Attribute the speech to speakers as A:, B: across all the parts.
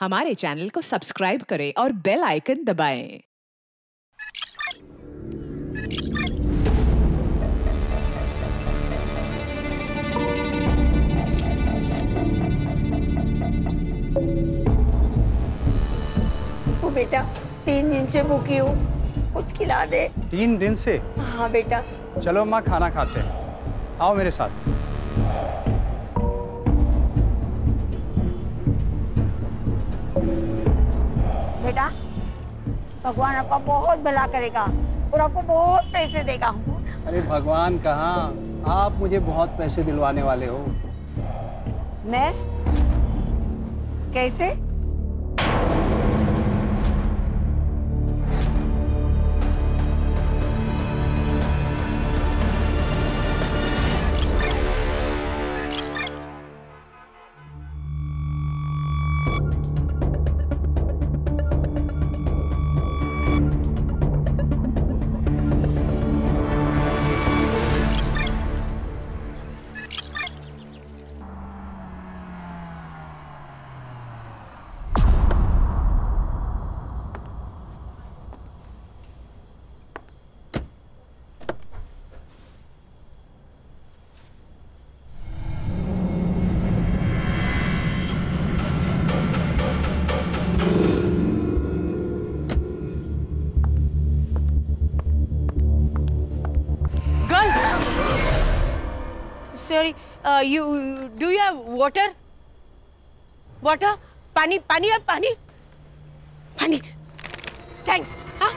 A: हमारे चैनल को सब्सक्राइब करें और बेल आइकन दबाएं।
B: ओ बेटा, 3 दिन से भूखी हूँ, कुछ खिला दे।
C: 3 दिन से?
B: हाँ बेटा।
C: चलो माँ, खाना खाते हैं, आओ मेरे साथ।
B: बेटा, भगवान आपका बहुत भला करेगा और आपको बहुत पैसे देगा।
C: अरे भगवान कहाँ, आप मुझे बहुत पैसे दिलवाने वाले हो।
B: मैं? कैसे?
D: Sorry, do you have water? Water? पानी है पानी? पानी. Thanks. हाँ?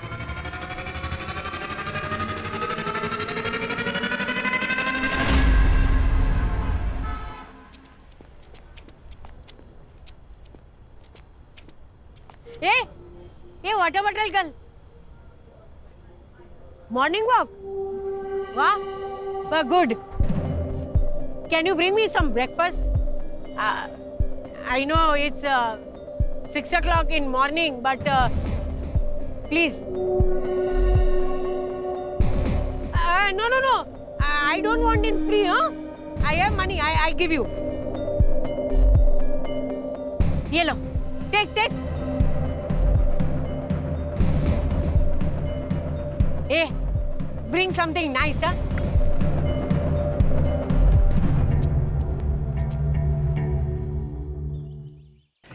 D: ये water bottle girl. Morning walk. वाह, but good. Can you bring me some breakfast? I know it's 6 o'clock in morning, but please. No. I don't want it free, huh? I have money. I give you. Ye lo. Take. Hey, bring something nice, huh?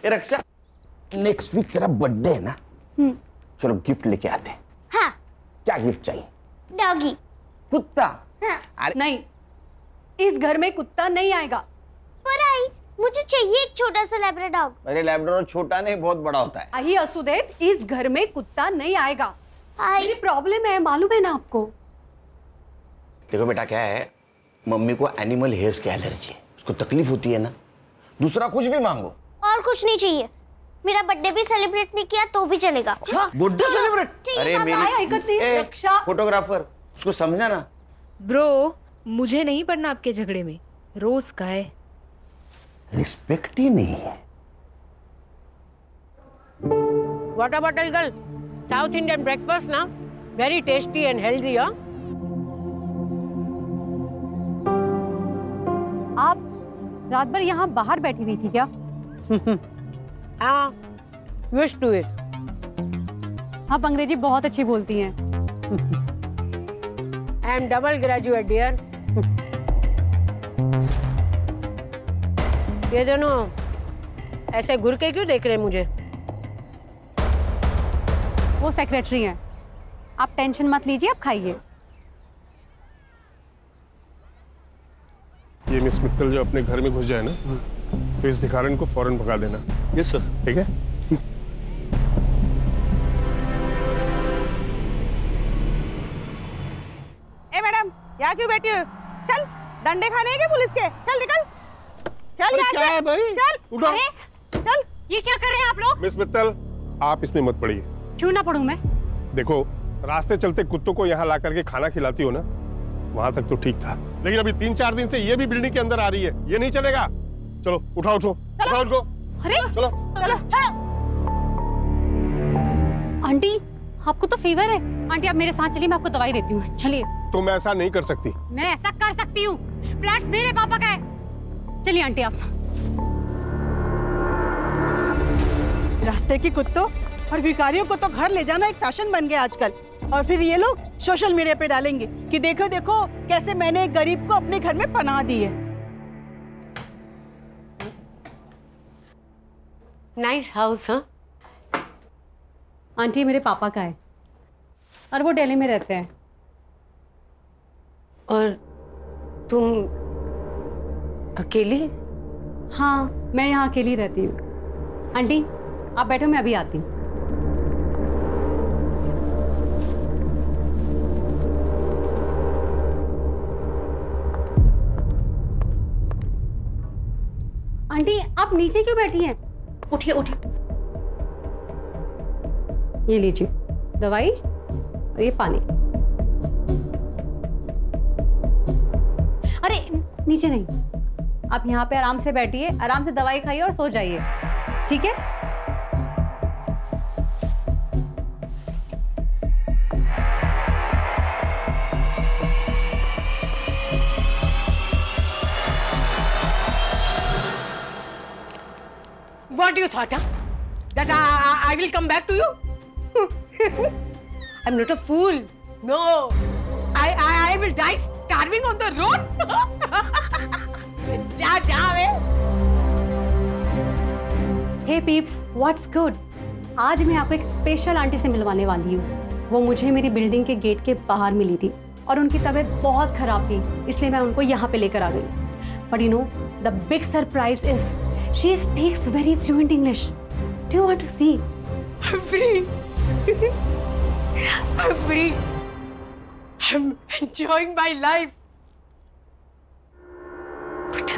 E: Raksha, next week तेरा birthday है ना? चलो gift लेके आते हैं।
F: हाँ।
E: क्या gift चाहिए?
F: डॉगी।
E: कुत्ता?
F: हाँ।
E: अरे
G: नहीं, इस घर में कुत्ता नहीं आएगा।
F: पर आई, मुझे चाहिए एक छोटा सा लैब्राडोर डॉग।
E: अरे लैब्राडोर छोटा नहीं, बहुत बड़ा होता है।
G: आई असुदेव, इस घर में कुत्ता नहीं आएगा।
F: आई,
G: मेरी प्रॉब्लम है, मालूम है ना आपको?
E: देखो बेटा, क्या है, मम्मी को एनिमल हेयर्स की एलर्जी है, उसको तकलीफ होती है ना। दूसरा कुछ भी मांगो।
F: और कुछ नहीं चाहिए। मेरा बर्थडे भी सेलिब्रेट नहीं किया तो भी चलेगा।
E: Birthday celebrate? अरे मेरी फोटोग्राफर, उसको समझा ना।
H: ब्रो, मुझे नहीं पड़ना आपके झगड़े में। रोज का है।
E: रिस्पेक्ट ही नहीं है।
D: Water bottle girl. South Indian breakfast ना, very tasty and healthy, huh?
G: आप रात भर यहाँ बाहर बैठी हुई थी क्या?
D: हाँ, used to it.
G: आप अंग्रेजी बहुत अच्छी बोलती हैं।
D: I am double graduate, dear. ये दोनों ऐसे घूर के क्यों देख रहे हैं मुझे?
G: वो सेक्रेटरी हैं। आप टेंशन मत लीजिए, आप खाइए।
I: ये मिस मित्तल जो अपने घर में घुस जाए ना, तो इस भिखारन को फौरन भगा देना।
C: Yes sir.
I: ठीक है?
J: ए मैडम, यहाँ क्यों बैठी हो? चल, डंडे खाने हैं क्या पुलिस के? चल निकल। चल यहाँ से।
I: क्या है भाई?
J: चल।
I: उठो।
J: चल।
G: ये क्या कर रहे हैं आप लोग?
I: मिस मित्तल, आप इसमें मत पड़िए।
G: क्यों ना पढ़ूं मैं?
I: देखो, रास्ते चलते कुत्तों को यहाँ ला करके खाना खिलाती हो ना, वहां तक तो ठीक था, लेकिन अभी 3-4 दिन से ये भी बिल्डिंग के अंदर आ रही है, ये नहीं चलेगा। चलो उठाओ उनको।
G: अरे
I: चलो।
G: आंटी, आपको तो फीवर है। आंटी आप मेरे साथ चलिए, मैं आपको दवाई देती हूँ। चलिए।
I: तुम ऐसा नहीं कर सकती।
G: मैं ऐसा कर सकती हूँ। फ्लैट मेरे पापा का है। चलिए आंटी आप।
J: रास्ते की कुत्तों और भिखारियों को तो घर ले जाना एक फैशन बन गया आजकल। और फिर ये लोग सोशल मीडिया पे डालेंगे कि देखो देखो कैसे मैंने एक गरीब को अपने घर में पनाह दी है।
D: Nice house. हाँ
G: आंटी मेरे पापा का है और वो दिल्ली में रहते हैं।
D: और तुम अकेली?
G: हाँ मैं यहाँ अकेली रहती हूँ। आंटी आप बैठो, मैं अभी आती हूँ। आंटी आप नीचे क्यों बैठी हैं? उठिए उठिए। ये लीजिए दवाई और ये पानी। अरे नीचे नहीं, आप यहाँ पे आराम से बैठिए, आराम से दवाई खाइए और सो जाइए, ठीक है?
D: What you thought, huh? That I will come back to you? I'm not a fool. No, I will die starving on the road. जा वे।
G: Hey peeps, what's good? आज मैं आपको एक स्पेशल आंटी से मिलवाने वाली हूँ। वो मुझे मेरी बिल्डिंग के गेट के बाहर मिली थी और उनकी तबीयत बहुत खराब थी, इसलिए मैं उनको यहाँ पे लेकर आ गई। But you know, the big surprise is she speaks very fluent English. Do you want to see?
D: I'm free. I'm free. I'm enjoying my life. But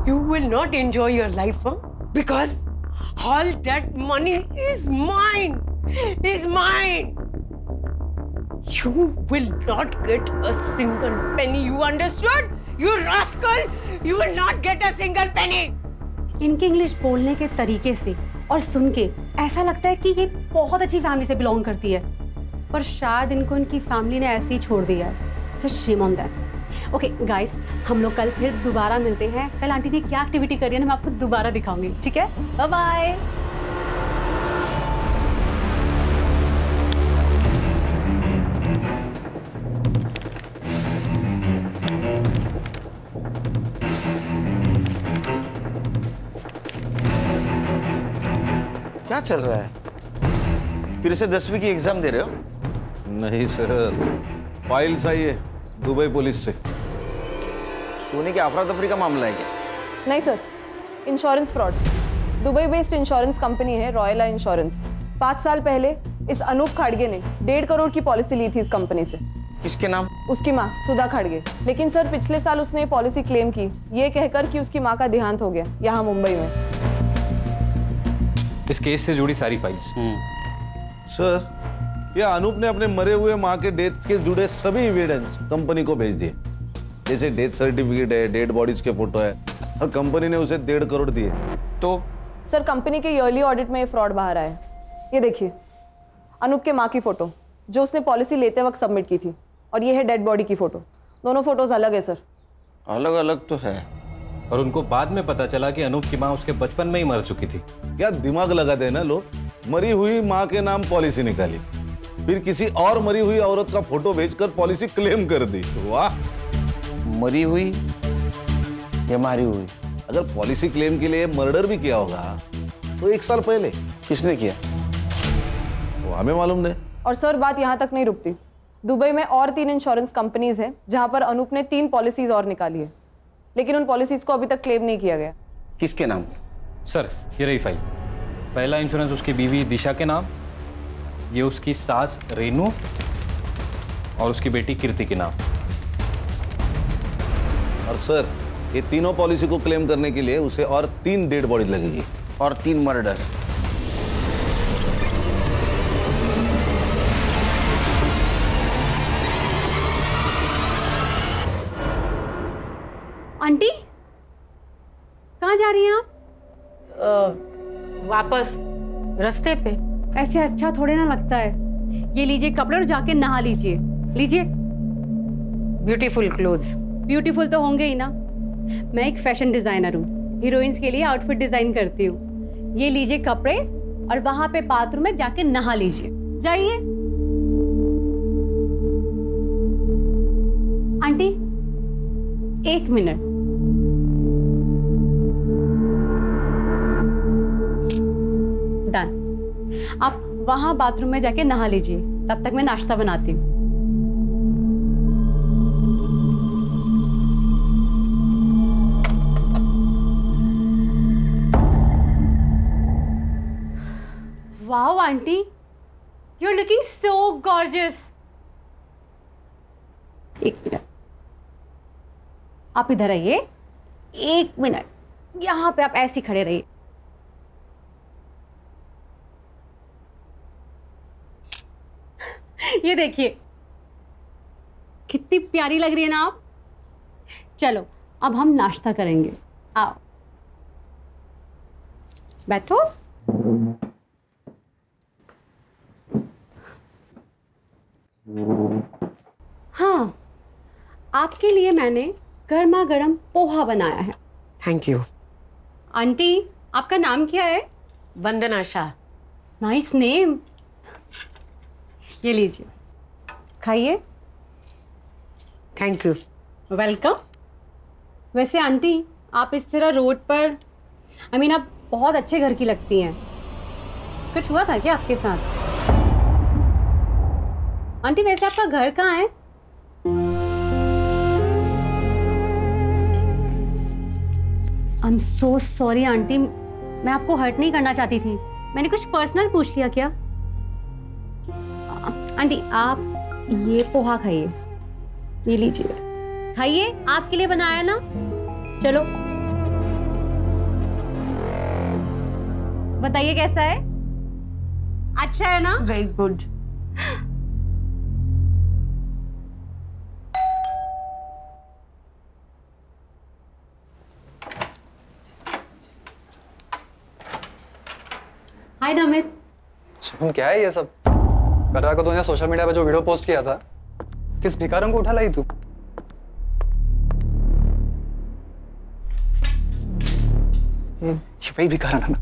D: you will not enjoy your life, huh? Because all that money is mine. Is mine. You will not get a single penny. You understood? You rascal! You will not get a single penny.
G: इनके English बोलने के तरीके से और सुन के ऐसा लगता है कि ये बहुत अच्छी फैमिली से बिलोंग करती है, पर शायद इनको इनकी फैमिली ने ऐसे ही छोड़ दिया है। Just shame on them. Okay guys, हम लोग कल फिर दोबारा मिलते हैं। कल आंटी ने क्या एक्टिविटी करी है ना मैं आपको दोबारा दिखाऊंगी, ठीक है? Bye bye.
E: क्या चल रहा है? फिर से 10वीं की एग्जाम दे रहे हो?
K: नहीं सर, फाइल्स आई है दुबई पुलिस से।
E: सोने की अफरा तफरी का मामला है क्या?
L: नहीं sir, insurance fraud. Dubai based insurance company है रॉयला इंश्योरेंस। 5 साल पहले इस अनूप खाड़गे ने 1.5 करोड़ की पॉलिसी ली थी इस कंपनी से।
E: किसके नाम?
L: उसकी माँ सुधा खाड़गे। लेकिन सर पिछले साल उसने पॉलिसी क्लेम की, ये कहकर कि उसकी माँ का देहांत हो गया यहाँ मुंबई में।
M: इस केस से जुड़ी सारी फाइल्स।
K: सर, यह अनूप ने अपने मरे हुए माँ के डेथ के जुड़े सभी एविडेंस कंपनी को भेज दिए, जैसे डेथ सर्टिफिकेट है, डेड बॉडीज के फोटो है, और कंपनी ने उसे 1.5 करोड़ दिए।
E: तो
L: सर कंपनी के ईयरली ऑडिट में ये फ्रॉड बाहर आया। ये देखिए अनूप के माँ की फोटो जो उसने पॉलिसी लेते वक्त सबमिट की थी, और ये है डेड बॉडी की फोटो। दोनों फोटोज अलग है सर।
E: अलग अलग तो है,
M: और उनको बाद में पता चला कि अनूप की माँ उसके बचपन में ही मर चुकी थी।
K: क्या दिमाग लगाते हैं ना लोग। मरी हुई माँ के नाम पॉलिसी निकाली, फिर किसी और मरी हुई औरत का फोटो भेजकर पॉलिसी क्लेम कर दी। वाह।
E: मरी हुई या मारी हुई?
K: अगर पॉलिसी क्लेम के लिए मर्डर भी किया होगा तो 1 साल पहले।
E: किसने किया
K: वो हमें मालूम नहीं।
L: और सर बात यहाँ तक नहीं रुकती। दुबई में और 3 इंश्योरेंस कंपनीज हैं जहाँ पर अनूप ने 3 पॉलिसीज और निकाली है, लेकिन उन पॉलिसीज को अभी तक क्लेम नहीं किया गया।
E: किसके नाम?
M: सर ये रही फाइल। पहला इंश्योरेंस उसकी बीवी दिशा के नाम, ये उसकी सास रेनू और उसकी बेटी कीर्ति के नाम।
K: और सर ये तीनों पॉलिसी को क्लेम करने के लिए उसे और 3 डेड बॉडी लगेगी
E: और 3 मर्डर।
G: आंटी कहाँ जा रही हैं आप?
D: वापस रास्ते पे।
G: ऐसे अच्छा थोड़े ना लगता है। ये लीजिए कपड़े और जाके नहा लीजिए। लीजिए।
D: Beautiful clothes.
G: ब्यूटीफुल तो होंगे ही ना। मैं एक फैशन डिजाइनर हूँ, हीरोइंस के लिए आउटफिट डिजाइन करती हूँ। ये लीजिए कपड़े और वहां पे बाथरूम में जाके नहा लीजिए। जाइए। Aunty 1 minute. डन। आप वहां बाथरूम में जाके नहा लीजिए, तब तक मैं नाश्ता बनाती हूँ। Wow aunty, you are looking so gorgeous. 1 minute, आप इधर आइए। 1 मिनट, यहां पे आप ऐसे खड़े रहिए। ये देखिए कितनी प्यारी लग रही है ना आप। चलो अब हम नाश्ता करेंगे, आओ बैठो। हाँ, आपके लिए मैंने गर्मा गर्म पोहा बनाया है।
D: Thank you.
G: आंटी आपका नाम क्या है?
D: वंदना शाह।
G: Nice name. ये लीजिए, खाइए।
D: Thank you.
G: वेलकम। वैसे आंटी आप इस तरह रोड पर आप बहुत अच्छे घर की लगती हैं। कुछ हुआ था क्या आपके साथ? आंटी वैसे आपका घर कहाँ है? I am so sorry aunty, मैं आपको हर्ट नहीं करना चाहती थी। मैंने कुछ पर्सनल पूछ लिया क्या? आंटी आप ये पोहा खाइए, ये लीजिए, खाइए, आपके लिए बनाया ना। चलो बताइए कैसा है? अच्छा है ना?
D: Very good.
G: हाय नमित।
N: सुन, क्या है ये सब? कर रहा को तूने सोशल मीडिया पे जो वीडियो पोस्ट किया था, किस भिखारन को उठा लाई तू? ये वही भिखारन है ना?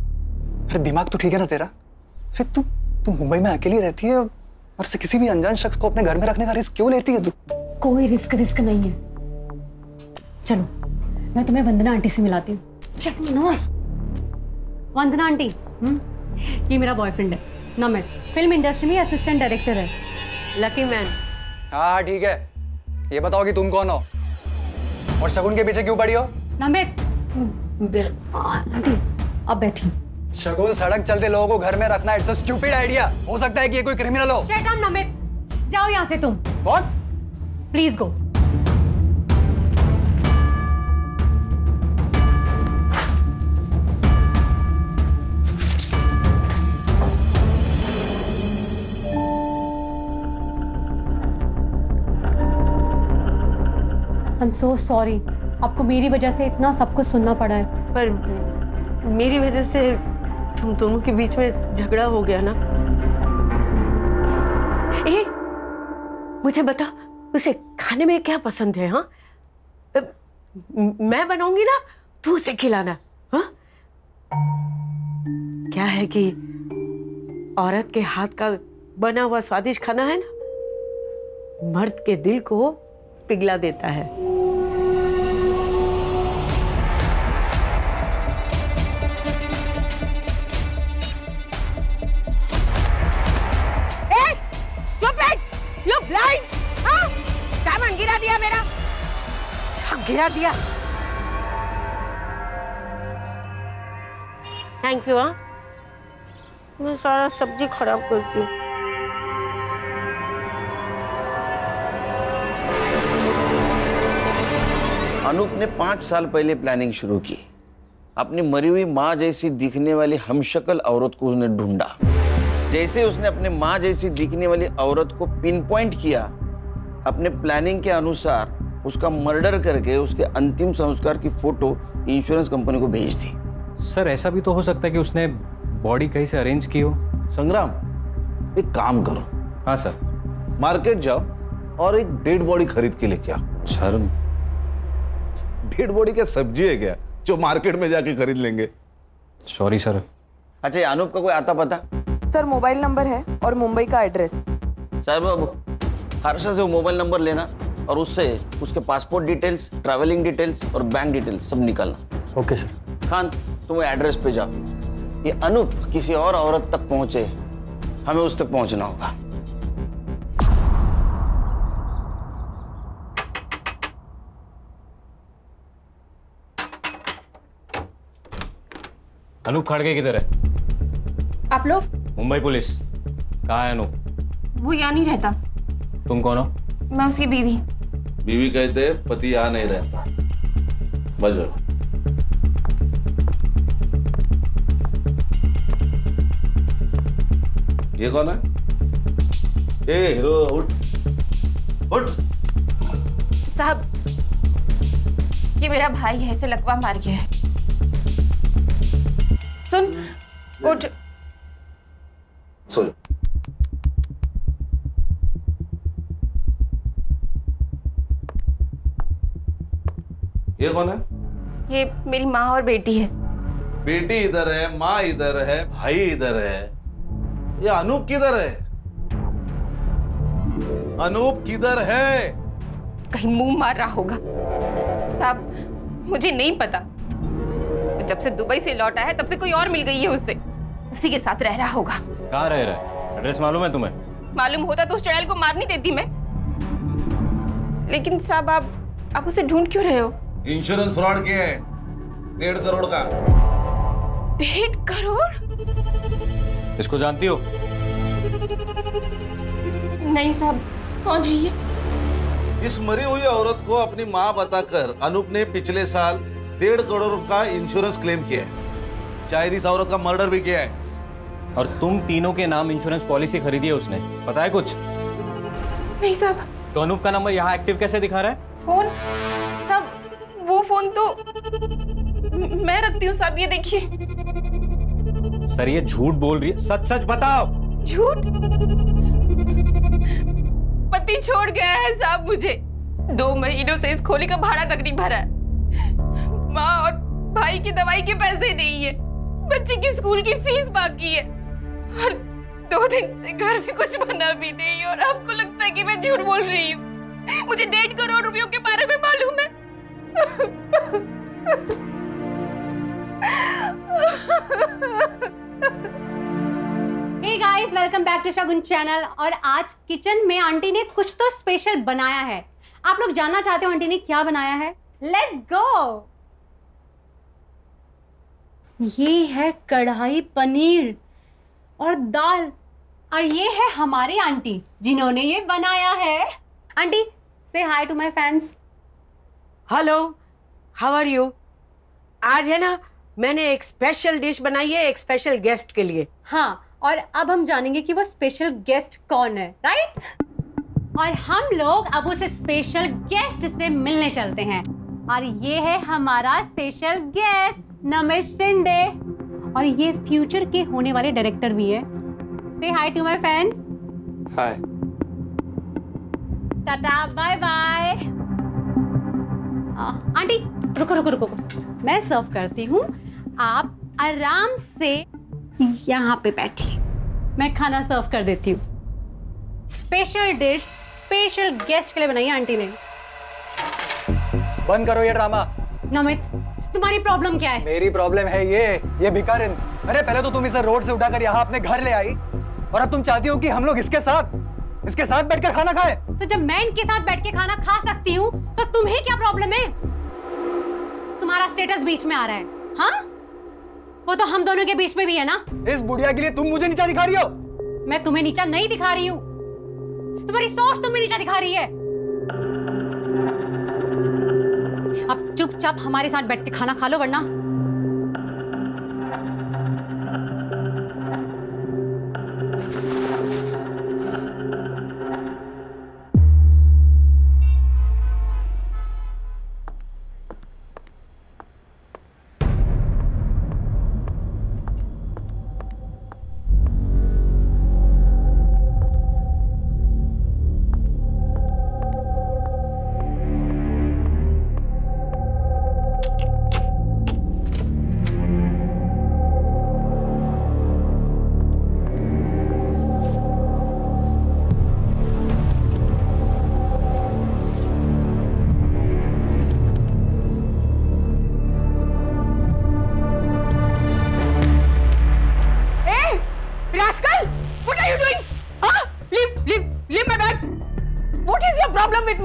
N: अरे दिमाग तो ठीक है ना तेरा? अरे तू मुंबई में अकेली रहती है और से किसी भी अनजान शख्स को अपने घर में रखने का रिस्क क्यों लेती है तू?
G: कोई रिस्क नहीं है। चलो मैं तुम्हें वंदना आंटी से मिलाती हूँ। चलो ना। वंदना आंटी, ये मेरा बॉयफ्रेंड है नमित, फिल्म इंडस्ट्री में असिस्टेंट डायरेक्टर है।
D: Lucky man.
N: हाँ ठीक है, ये बताओ कि तुम कौन हो और शगुन के पीछे क्यों पड़ी हो?
G: नमित आंटी अब बैठी।
N: शगुन सड़क चलते लोगों को घर में रखना इट्स अ स्टूपिड आइडिया। हो सकता है कि ये कोई क्रिमिनल हो।
G: शट अप नमित, जाओ यहाँ से तुम।
N: What?
G: Please go. I am so sorry, आपको मेरी वजह से इतना सब कुछ सुनना पड़ा है।
D: पर मेरी वजह से तुम दोनों के बीच में झगड़ा हो गया ना। ए, मुझे बता, उसे खाने में क्या पसंद है? हाँ, मैं बनाऊंगी ना, तू उसे खिलाना। हाँ, क्या है कि औरत के हाथ का बना हुआ स्वादिष्ट खाना है ना, मर्द के दिल को पिघला देता है। You blind? हाँ? सामान गिरा दिया मेरा, सब गिरा दिया। Thank you. हाँ, मैं सारा सब्जी खराब करती हूँ।
E: अनूप ने 5 साल पहले प्लानिंग शुरू की। अपनी मरी हुई माँ जैसी दिखने वाली हमशक्ल औरत को उसने ढूंढा। जैसे उसने अपने माँ जैसी दिखने वाली औरत को पिन पॉइंट किया, अपने प्लानिंग के अनुसार उसका मर्डर करके उसके अंतिम संस्कार की फोटो इंश्योरेंस कंपनी को भेज दी।
M: सर ऐसा भी तो हो सकता है कि उसने बॉडी कहीं से अरेंज की हो।
K: संग्राम, एक काम करो।
M: हाँ सर।
K: मार्केट जाओ और एक डेड बॉडी खरीद के लेके आओ।
M: सर
K: डेड बॉडी क्या सब्जी है क्या जो मार्केट में जाके खरीद लेंगे?
M: सॉरी सर,
E: अच्छा, ये अनूप का कोई आता पता?
L: सर मोबाइल नंबर है और मुंबई का एड्रेस।
E: साहब बाबू, हर्षा से वो मोबाइल नंबर लेना और उससे उसके पासपोर्ट डिटेल्स, ट्रैवलिंग डिटेल्स और बैंक डिटेल्स सब निकालना।
N: Okay sir.
E: खान, तुम वो एड्रेस पे जाओ। ये अनूप किसी और औरत तक पहुंचे, हमें उस तक पहुंचना होगा।
M: अनूप खड़गे किधर है?
H: आप लोग?
M: मुंबई पुलिस। कहाँ है अनूप?
H: वो यहाँ नहीं रहता।
M: तुम कौन हो?
H: मैं उसकी बीवी।
K: बीवी कहते पति यहाँ नहीं रहता। बजो। ये कौन है? ए हीरो, उठ उठ।
H: साहब, ये मेरा भाई है, इसे लकवा मार गया है। सुन, उठ।
K: सो ये कौन है?
H: ये मेरी माँ और बेटी है।
K: बेटी इधर है, माँ इधर है, भाई इधर है। ये अनूप किधर है? अनूप किधर है?
H: कहीं मुंह मार रहा होगा। साहब, मुझे नहीं पता। जब से दुबई से लौटा है तब से कोई और मिल गई है उससे, उसी के साथ रह रहा होगा।
M: कहाँ रह रहा है? एड्रेस मालूम है तुम्हें?
H: मालूम होता तो उस चुड़ैल को मार नहीं देती मैं। लेकिन साहब, आप उसे ढूंढ क्यों रहे हो?
K: इंश्योरेंस फ्रॉड किया है 1.5 करोड़ का।
H: 1.5 करोड़?
M: इसको जानती हो?
H: नहीं साहब, कौन है ये?
K: इस मरी हुई औरत को अपनी माँ बताकर अनूप ने पिछले साल 1.5 करोड़ का इंश्योरेंस क्लेम किया है। शायद इस औरत का मर्डर भी किया है।
M: और तुम तीनों के नाम इंश्योरेंस पॉलिसी खरीदी है उसने, पता है कुछ?
H: नहीं साहब।
M: तो अनूप का नंबर यहाँ एक्टिव कैसे दिखा रहा है?
H: फोन? साहब, वो फोन तो मैं रखती हूँ साहब, ये देखिए।
M: सर, ये झूठ बोल रही है, सच सच बताओ।
H: झूठ? पति छोड़ गया है साहब मुझे। 2 महीनों से इस खोली का भाड़ा तक नहीं भरा है। माँ और भाई की दवाई के पैसे नहीं है, बच्चे की स्कूल की फीस बाकी है, और 2 दिन से घर में कुछ बना भी नहीं। और आपको लगता है कि मैं झूठ बोल रही हूँ? मुझे 1.5 करोड़ रुपयों के बारे में मालूम है।
G: Hey guys, welcome back to Shagun channel. और आज किचन में आंटी ने कुछ तो स्पेशल बनाया है। आप लोग जानना चाहते हो आंटी ने क्या बनाया है? Let's go. ये है कढ़ाई पनीर और दाल, और ये है हमारी आंटी जिन्होंने ये बनाया है। Aunty, say hi to my fans.
D: Hello, how are you? आज है ना, मैंने एक स्पेशल डिश बनाई है एक स्पेशल गेस्ट के लिए।
G: हाँ, और अब हम जानेंगे कि वो स्पेशल गेस्ट कौन है, राइट? और हम लोग अब उस स्पेशल गेस्ट से मिलने चलते हैं। और ये है हमारा स्पेशल गेस्ट नमित शिंदे, और ये फ्यूचर के होने वाले डायरेक्टर भी है। Say hi to my fans.
N: Hi.
G: Tata, bye bye. Aunty रुको रुको रुको, मैं सर्व करती हूँ, आप आराम से यहाँ पे बैठिए, मैं खाना सर्व कर देती हूँ। स्पेशल डिश स्पेशल गेस्ट के लिए बनाई है आंटी ने।
N: बंद करो ये ड्रामा।
G: नमित, तुम्हारी प्रॉब्लम क्या है?
N: मेरी प्रॉब्लम है ये भिखारिन। अरे पहले तो तुम इसे रोड से उठाकर यहाँ अपने घर ले आई, और अब तुम चाहती हो कि हम लोग इसके साथ बैठकर खाना खाएं।
G: तो जब मैं इनके साथ बैठ के खाना खा सकती हूँ तो तुम्हें क्या प्रॉब्लम है? तुम्हारा स्टेटस बीच में आ रहा है, हाँ? वो तो हम दोनों के बीच में भी है ना।
N: इस बुढ़िया के लिए तुम मुझे नीचा दिखा रही हो?
G: मैं तुम्हें नीचा नहीं दिखा रही हूँ, तुम्हारी सोच तुम्हें नीचा दिखा रही है। अब चुपचाप हमारे साथ बैठ के खाना खा लो, वरना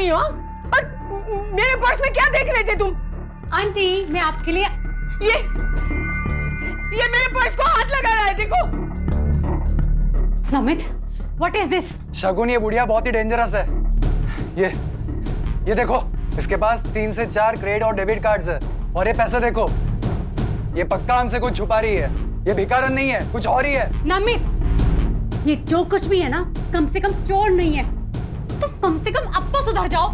D: नहीं हो? और मेरे पर्स में क्या देख रहे थे तुम?
G: आंटी मैं आपके लिए
D: ये मेरे पर्स को हाथ लगा रहा है, देखो।
G: Namit, what is this?
N: Shagun, ये बुढ़िया बहुत ही डेंजरस है। ये देखो, इसके पास 3 से 4 क्रेडिट और डेबिट कार्ड्स है। और ये पैसे देखो, ये पक्का हमसे कुछ छुपा रही है। ये भिखारन नहीं है, कुछ और ही है।
G: नमित, ये जो कुछ भी है ना, कम से कम चोर नहीं है। तुम कम से कम अब तो सुधर जाओ।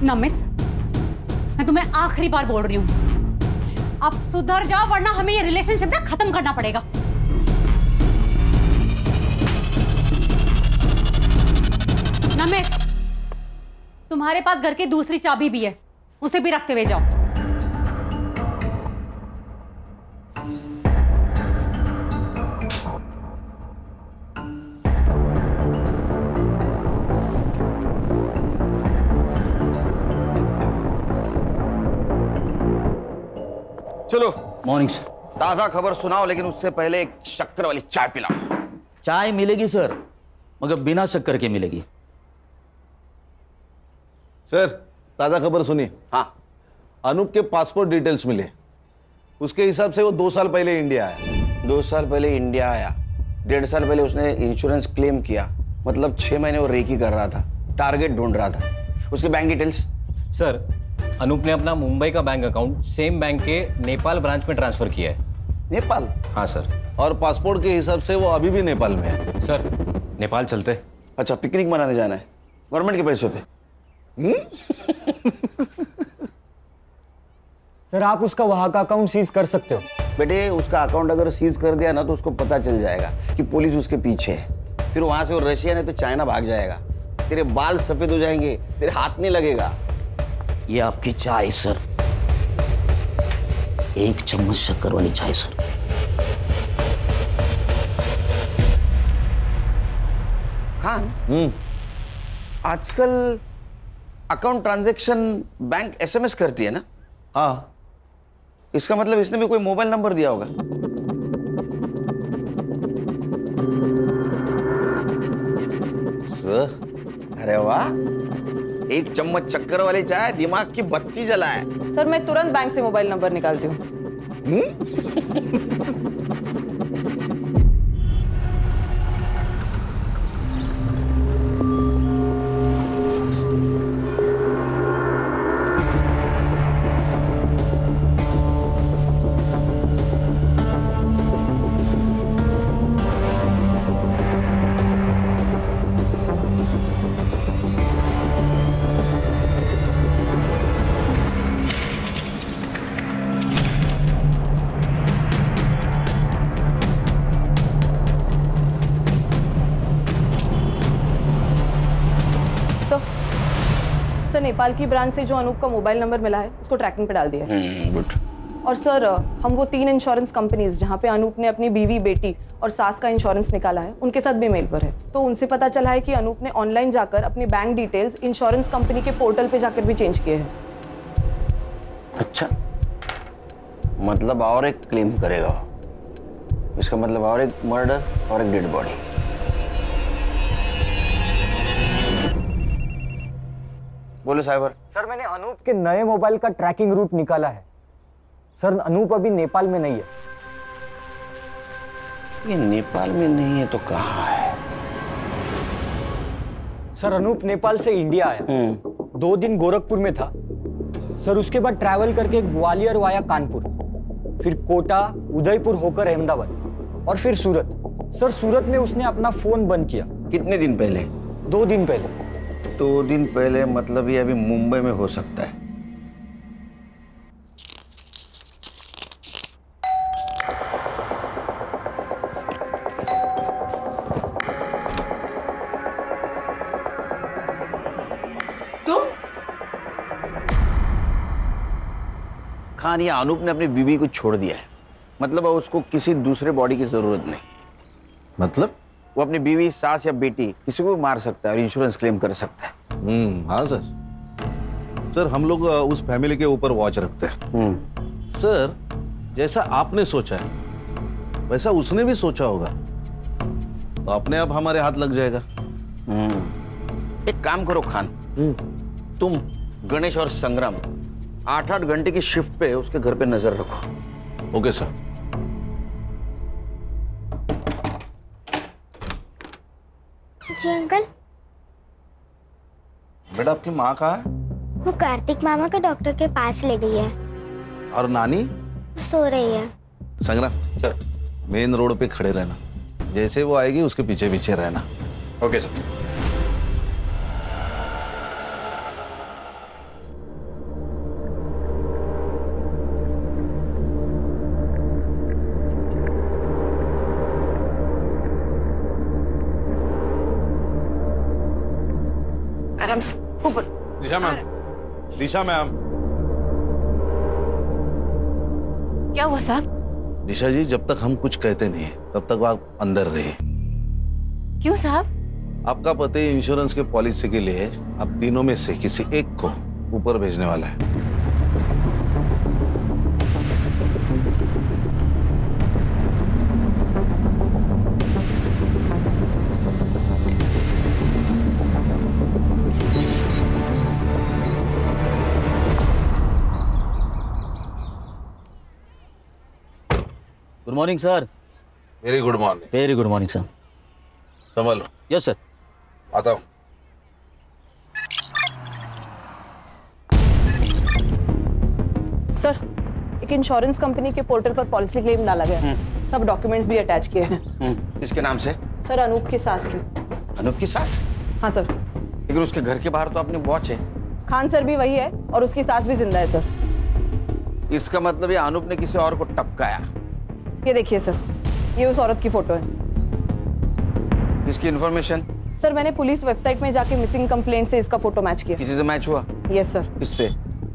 G: नमित, मैं तुम्हें आखिरी बार बोल रही हूँ, अब सुधर जाओ वरना हमें ये रिलेशनशिप ना खत्म करना पड़ेगा। नमित, तुम्हारे पास घर की दूसरी चाबी भी है, उसे भी रखते हुए जाओ।
E: चलो।
O: Morning sir.
E: ताजा खबर सुनाओ, लेकिन उससे पहले एक शक्कर वाली चाय पिलाओ।
O: चाय मिलेगी सर, मगर बिना शक्कर के मिलेगी।
K: सर, ताजा खबर सुनिए।
E: हाँ।
K: अनूप के पासपोर्ट डिटेल्स मिले। उसके हिसाब से वो 2 साल पहले इंडिया आया।
E: 2 साल पहले इंडिया आया, 1.5 साल पहले उसने इंश्योरेंस क्लेम किया, मतलब 6 महीने वो रेकी कर रहा था, टारगेट ढूंढ रहा था। उसके बैंक डिटेल्स?
M: सर, अनूप ने अपना मुंबई का बैंक अकाउंट सेम बैंक के नेपाल ब्रांच में ट्रांसफर किया है।
E: नेपाल?
M: हाँ सर।
K: और पासपोर्ट के हिसाब से वो अभी भी नेपाल में है।
M: सर, नेपाल चलते।
E: अच्छा, पिकनिक मनाने जाना है गवर्नमेंट के पैसों पे?
P: सर, आप उसका वहां का अकाउंट सीज कर सकते हो।
E: बेटे, उसका अकाउंट अगर सीज कर दिया ना तो उसको पता चल जाएगा कि पुलिस उसके पीछे है। फिर वहां से वो रशिया नहीं तो चाइना भाग जाएगा। तेरे बाल सफेद हो जाएंगे, तेरे हाथ नहीं लगेगा।
O: ये आपकी चाय सर, 1 चम्मच शक्कर वाली चाय सर।
E: हाँ। आजकल अकाउंट ट्रांजैक्शन बैंक एसएमएस करती है ना?
K: हाँ।
E: इसका मतलब इसने भी कोई मोबाइल नंबर दिया होगा।
K: सर,
E: अरे वाह, 1 चम्मच शक्कर वाली चाय दिमाग की बत्ती जलाए।
L: सर, मैं तुरंत बैंक से मोबाइल नंबर निकालती हूँ। सर, नेपाल की ब्रांच से जो अनूप का मोबाइल नंबर मिला है उसको ट्रैकिंग पे डाल दिया है।
E: गुड।
L: और सर, हम वो 3 इंश्योरेंस कंपनीज जहाँ पे अनूप ने अपनी बीवी, बेटी और सास का इंश्योरेंस निकाला है, उनके साथ भी मेल पर है। तो उनसे पता चला है कि अनूप ने ऑनलाइन जाकर अपनी बैंक डिटेल्स इंश्योरेंस कंपनी के पोर्टल पे जाकर भी चेंज किए हैं।
E: अच्छा, मतलब और एक क्लेम करेगा। इसका मतलब और एक मर्डर और एक डेड बॉडी। बोलो साइबर।
P: सर, मैंने अनूप के नए मोबाइल का ट्रैकिंग रूट निकाला है। सर, अनूप अभी नेपाल में नहीं है।
E: ये नेपाल में नहीं है तो कहाँ है?
P: सर, अनूप नेपाल से इंडिया आया, 2 दिन गोरखपुर में था। सर, उसके बाद ट्रैवल करके ग्वालियर वाया कानपुर, फिर कोटा, उदयपुर होकर अहमदाबाद और फिर सूरत। सर, सूरत में उसने अपना फोन बंद किया।
E: कितने दिन पहले?
P: 2 दिन पहले।
E: 2 दिन पहले मतलब ये अभी मुंबई में हो सकता है। खान, या अनूप ने अपनी बीवी को छोड़ दिया है, मतलब अब उसको किसी दूसरे बॉडी की जरूरत नहीं।
K: मतलब?
E: वो अपनी बीवी, सास या बेटी किसी को भी मार सकता है और इंश्योरेंस क्लेम कर सकता है।
K: हाँ सर। सर, हम लोग उस फैमिली के ऊपर वॉच रखते हैं। सर, जैसा आपने सोचा है वैसा उसने भी सोचा होगा, तो अपने आप हमारे हाथ लग जाएगा।
E: एक काम करो खान, तुम गणेश और संग्राम 8-8 घंटे की शिफ्ट पे उसके घर पे नजर रखो।
K: Okay sir.
F: जी अंकल।
K: बेटा आपकी माँ कहाँ है?
F: वो कार्तिक मामा को डॉक्टर के पास ले गई है।
K: और नानी?
F: सो रही है।
K: संग्राम सर, मेन रोड पे खड़े रहना, जैसे वो आएगी उसके पीछे पीछे रहना।
M: Okay sir.
D: आराम से ऊपर।
K: दिशा मैम, दिशा मैम।
H: क्या हुआ साहब?
K: दिशा जी, जब तक हम कुछ कहते नहीं तब तक आप अंदर रहिए।
H: क्यों साहब?
K: आपका पति इंश्योरेंस के पॉलिसी के लिए अब तीनों में से किसी एक को ऊपर भेजने वाला है।
O: Good morning sir.
K: Very good morning.
O: Very good morning sir.
K: संभालो।
O: Yes sir.
K: आता हूँ।
L: सर, एक इंश्योरेंस कंपनी के पोर्टल पर पॉलिसी क्लेम डाला गया है। सब डॉक्यूमेंट्स भी अटैच किए हैं।
E: इसके नाम से?
L: सर, अनूप की सास की।
E: अनूप की सास?
L: हाँ सर।
E: लेकिन उसके घर के बाहर तो अपनी वॉच है।
L: खान सर भी वही है और उसकी सास भी जिंदा है सर।
E: इसका मतलब ये अनूप ने किसी और को टपकाया।
L: ये देखिए सर, ये उस औरत की फोटो है।
E: इसकी इंफॉर्मेशन?
L: सर, मैंने पुलिस वेबसाइट में जाके मिसिंग कंप्लेंट से इसका फोटो मैच किया।
E: किसी से मैच हुआ?
L: Yes sir.
E: किससे?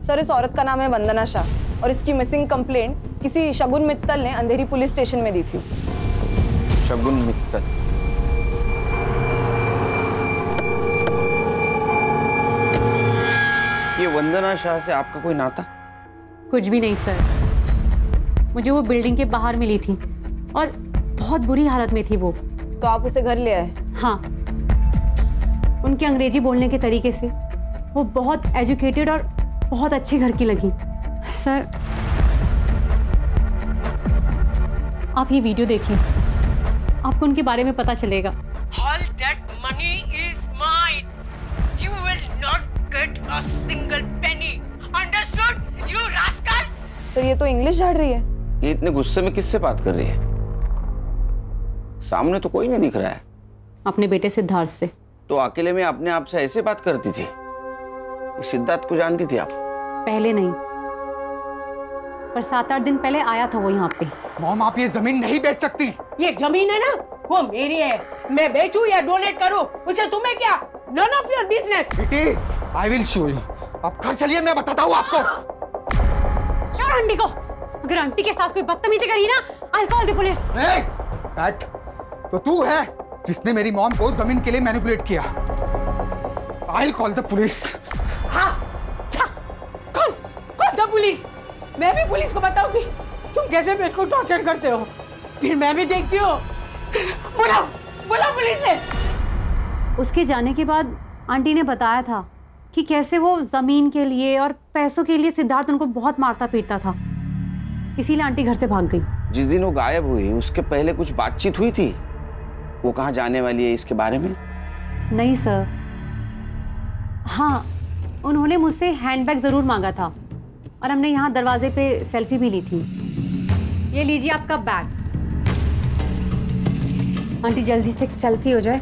L: सर, इस औरत का नाम है वंदना शाह और इसकी मिसिंग कंप्लेंट किसी शगुन मित्तल ने अंधेरी पुलिस स्टेशन में दी थी।
E: शगुन मित्तल? ये वंदना शाह से आपका कोई नाता?
G: कुछ भी नहीं सर, मुझे वो बिल्डिंग के बाहर मिली थी और बहुत बुरी हालत में थी वो।
L: तो आप उसे घर ले आए?
G: हाँ, उनके अंग्रेजी बोलने के तरीके से वो बहुत एजुकेटेड और बहुत अच्छे घर की लगी। सर, आप ये वीडियो देखिए, आपको उनके बारे में पता चलेगा।
D: All that money is mine. You will not get a single penny. Understood, you rascal?
L: Sir, ये तो इंग्लिश झाड़ रही है।
E: ये इतने गुस्से में किससे बात कर रही है? सामने तो कोई नहीं दिख रहा है।
G: अपने बेटे सिद्धार्थ से।
E: तो अकेले में अपने आप से ऐसे बात करती थी? सिद्धार्थ को जानती थी आप?
G: पहले नहीं, पर 7-8 दिन पहले आया था वो यहाँ पे।
N: मॉम, आप ये जमीन नहीं बेच सकती।
D: ये जमीन है ना, वो मेरी है। मैं बेचूं या डोनेट करूं, उसे तुम्हें क्या? None of your business.
N: It is. I will show you. आप घर चलिए, मैं बताता हूँ आपको।
G: छोड़ आंटी को। अगर आंटी के साथ कोई बदतमीजी करी ना, I'll call the police.
N: नहीं, कैट, तो तू है जिसने मेरी मॉम को जमीन के लिए मैनिपुलेट किया। I'll call the police.
D: हाँ, कॉल द पुलिस। मैं भी पुलिस को बताऊंगी तुम कैसे मेरे को टॉर्चर करते हो, फिर मैं भी देखती हूँ। बुलाओ पुलिस ने।
G: उसके जाने के बाद आंटी ने बताया था कि कैसे वो जमीन के लिए और पैसों के लिए सिद्धार्थ उनको बहुत मारता पीटता था, इसीलिए आंटी घर से भाग गई।
E: जिस दिन वो गायब हुई उसके पहले कुछ बातचीत हुई थी? वो कहाँ जाने वाली है इसके बारे में?
G: नहीं सर। हाँ, उन्होंने मुझसे हैंडबैग जरूर मांगा था और हमने यहाँ दरवाजे पे सेल्फी भी ली थी। ये लीजिए आपका बैग। आंटी जल्दी से एक सेल्फी हो जाए।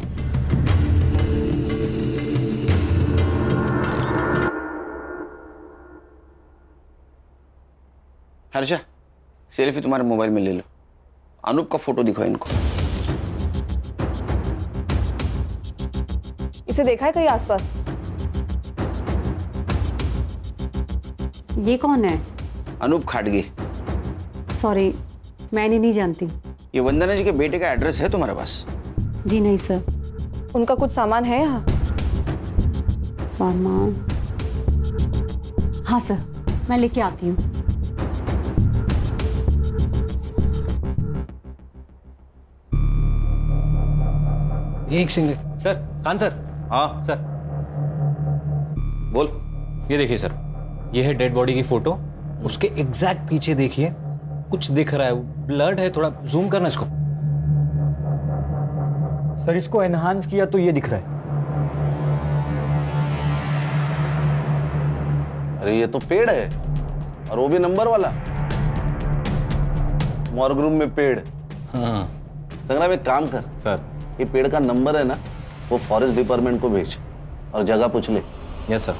E: हर्षा, सेल्फी तुम्हारे मोबाइल में ले लो। अनूप का फोटो दिखाओ इनको।
L: इसे देखा है कहीं आसपास?
G: ये कौन है?
E: अनूप खाटगे।
G: सॉरी, मैंने नहीं जानती।
E: ये वंदना जी के बेटे का एड्रेस है तुम्हारे पास?
G: जी नहीं सर।
L: उनका कुछ सामान है यहाँ?
G: सामान? हाँ सर, मैं लेके आती हूँ।
C: एक सिंगल।
M: Sir, Khan sir.
K: हाँ
M: सर,
K: बोल।
M: ये देखिए सर, ये है डेड बॉडी की फोटो, उसके एग्जैक्ट पीछे देखिए कुछ दिख रहा है, ब्लड है, थोड़ा जूम करना इसको।
P: सर इसको एनहांस किया तो ये दिख रहा है।
K: अरे ये तो पेड़ है, और वो भी नंबर वाला, मॉर्ग रूम में पेड़।
M: हाँ।
K: संग्राम एक काम कर
M: सर,
K: ये पेड़ का नंबर है ना, वो फॉरेस्ट डिपार्टमेंट को भेज और जगह पूछ ले।
M: Yes sir.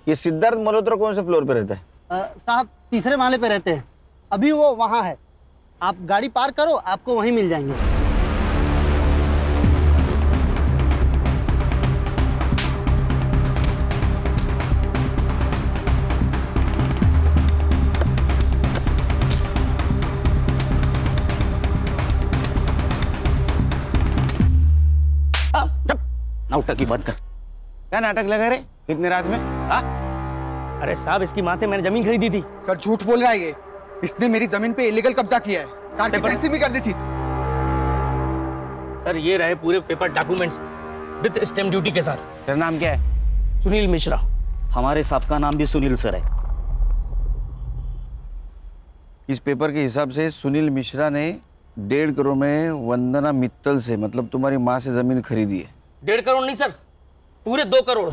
E: ये सिद्धार्थ मल्होत्रा कौन से फ्लोर पे रहता है?
C: साहब तीसरे माले पे रहते हैं, अभी वो वहाँ है। आप गाड़ी पार्क करो, आपको वहीं मिल जाएंगे।
O: नाटक की बात कर।
E: क्या नाटक लगा रे इतने रात में? हाँ?
Q: अरे साहब, इसकी माँ से मैंने जमीन खरीदी थी।
N: सर झूठ बोल रहा है ये, इसने मेरी जमीन पे इलीगल कब्जा किया है, कार की फेंसिंग भी कर दी थी।
Q: सर ये रहे पूरे paper documents with stamp duty के साथ।
E: तेरा नाम क्या है?
Q: सुनील मिश्रा।
O: हमारे साहब का नाम भी सुनील सर है।
E: इस पेपर के हिसाब से सुनील मिश्रा ने 1.5 करोड़ में वंदना मित्तल से, मतलब तुम्हारी माँ से जमीन खरीदी है।
Q: 1.5 करोड़ नहीं सर, पूरे 2 करोड़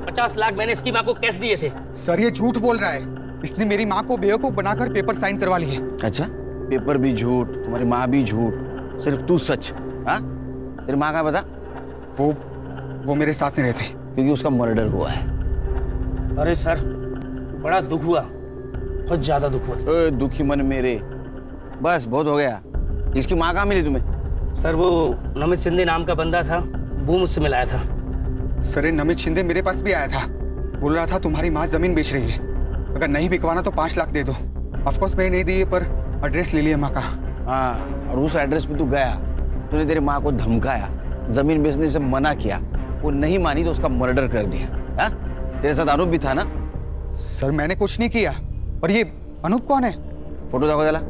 Q: 50 लाख मैंने इसकी माँ को कैश दिए थे।
N: सर ये झूठ बोल रहा है, इसने मेरी माँ को बेवकूफ बनाकर पेपर साइन करवा लिए।
E: अच्छा, पेपर भी झूठ, तुम्हारी माँ भी झूठ, सिर्फ तू सच। हाँ? तेरी माँ का बता?
N: वो मेरे साथ नहीं रहते,
E: क्योंकि उसका मर्डर हुआ है।
Q: अरे सर बड़ा दुख हुआ, बहुत ज्यादा दुख हुआ।
E: दुखी मन मेरे, बस बहुत हो गया। इसकी माँ कहाँ मिली तुम्हें?
Q: सर वो नमित शिंदे नाम का बंदा था, वो मुझसे मिलाया था।
N: सर ये नमित शिंदे मेरे पास भी आया था, बोल रहा था तुम्हारी माँ जमीन बेच रही है, अगर नहीं बिकवाना तो 5 लाख दे दो। ऑफकोर्स मैंने नहीं दिए, पर एड्रेस ले लिया माँ का।
E: हाँ, और उस एड्रेस पे तू गया, तूने तेरी माँ को धमकाया, जमीन बेचने से मना किया, वो नहीं मानी तो उसका मर्डर कर दिया। हाँ? तेरे साथ आरोप भी था ना?
N: सर मैंने कुछ नहीं किया, और ये अनूप कौन है?
E: फोटो देखो जरा।